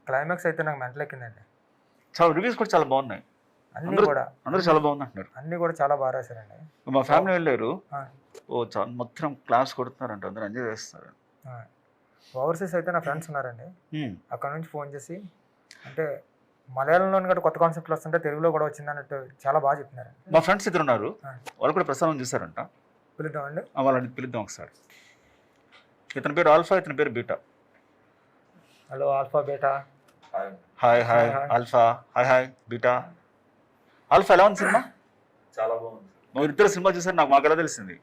Climax అయితే నాకు mental ఎక్కిందండి. చాలా రివ్యూస్ కూడా చాలా బాగున్నాయి. అన్నీ కూడా అందరూ చాలా బాగుంది అంటున్నారు. అన్నీ కూడా చాలా బాగా రాశారండి. మా ఫ్యామిలీ వెళ్ళారు. ఆ, చాలా మొత్తం క్లాస్ కొడుతున్నారంట, అందరూ ఎంజాయ్ చేస్తారు. ఆ. ఓవర్సీస్ అయితే నా ఫ్రెండ్స్ ఉన్నారండి. అక్కడ నుంచి ఫోన్ చేసి అంటే మలయాళంలో కూడా కొత్త కాన్సెప్ట్లు వస్తుంటే తెలుగులో కూడా వచ్చింది అన్నట్టు చాలా బాగా చెప్తున్నారు. మా ఫ్రెండ్స్ ఇద్దరు ఉన్నారు, వాళ్ళు కూడా ప్రసారం చూసారంట. పిలుద్దామండి. వాళ్ళని పిలుద్దాం ఒకసారి. ఇతని పేరు ఆల్ఫా, ఇతని పేరు beta. Hello alpha beta. Hi hi alpha. Hi hi beta. Alpha ఎలా ఉంది సినిమా? చాలా బాగుంది. మీరు ఇద్దరు సినిమా చూసారు, నాకు మాకు ఎలా తెలిసింది?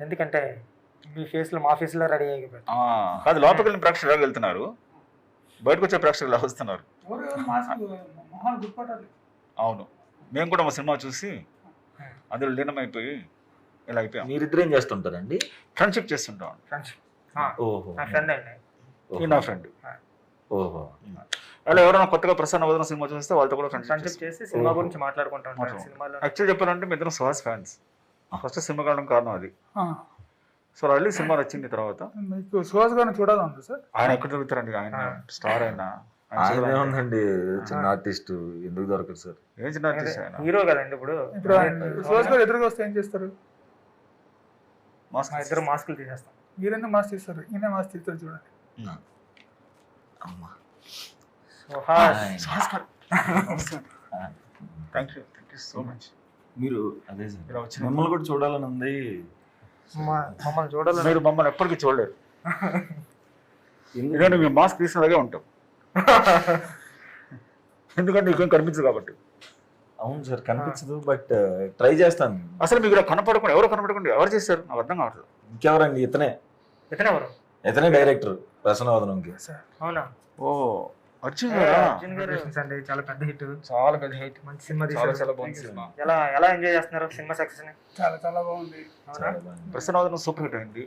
ఎందుకంటే మీ ఫేస్లో మా ఫేస్లో రెడీ అయిపోయింది. కాదు, లోపలికి వెళ్ళిన ప్రేక్షకులు ఎలా వెళ్తున్నారు, బయటకు వచ్చే ప్రేక్షకులు ఎలా వస్తున్నారు? అవును, మేము కూడా మా సినిమా చూసి అందులో లీనమైపోయి ఇలా అయిపోయాం. మీరిద్దరు ఏం చేస్తుంటారండి? ఫ్రెండ్షిప్ చేస్తుంటాం. ఫ్రెండ్స్ ఓహో, నా ఫ్రెండ్ అండి. ఈ నా ఫ్రెండ్. ఓహో. అలా ఎవరైనా కొత్తగా ప్రసన్న వదన సినిమా చూస్తే వాళ్ళతో కూడా ఫ్రెండ్షిప్ చేసి సినిమా గురించి మాట్లాడుకుంటాం. సినిమాలో యాక్చువల్ చెప్పాలంటే మీ ఇద్దరం సుహాస్ ఫ్యాన్స్. ఫస్ట్ సినిమా కావడం కారణం అది. సో వెళ్ళి సినిమా నచ్చింది. తర్వాత మీకు సుహాస్ గారిని చూడాలండి సార్. ఆయన ఎక్కడ దొరుకుతారండి? ఆయన స్టార్ అయినా ఆయన ఉందండి, చిన్న ఆర్టిస్ట్, ఎందుకు దొరకదు సార్? ఏం చిన్న ఆర్టిస్ట్ ఆయన. హీరో కదండి. ఇప్పుడు ఇప్పుడు సుహాస్ గారు ఎదురుగా వస్తే ఏం చేస్తారు? మాస్క్ మా ఇద్దరు మాస్కులు తీసేస్తాం. మీరెందుకు మాస్ తీస్తారు? ఈయన మాస్ తీస్తారు చూడండి. అమ్మా. సుహాస్ గారు థ్యాంక్ యూ సో మచ్. మీరు అదే ఇలా సార్, వచ్చిన మిమ్మల్ని కూడా చూడాలని ఉంది. మమ్మల్ని చూడాలని మీరు మమ్మల్ని ఎప్పటికీ చూడలేరు, ఎందుకంటే మేము మాస్క్ తీసినలాగే ఉంటాం. ఎందుకంటే ఇంకేం కనిపించదు కాబట్టి. అవును సార్, కనిపించదు, బట్ ట్రై చేస్తాను. అసలు మీకు ఇలా కనపడకుండా ఎవరు చేశారు నాకు అర్థం కావట్లేదు. ఇంకెవరండి? ఇతనే ఇతనెవరు? ఇతనే డైరెక్టర్ ప్రసన్నవదనంకి. అవునా? ఓ అర్జున్ గారా? అర్జున్ గారు అండి, చాలా పెద్ద హిట్. చాలా పెద్ద హిట్, మంచి సినిమా చాలా తీశారు. చాలా బాగుంది సినిమా. ఎలా ఎంజాయ్ చేస్తున్నారు సినిమా సక్సెస్ ని? చాలా చాలా బాగుంది. అవునా? ప్రసన్నవదనం సూపర్ హిట్ అయింది.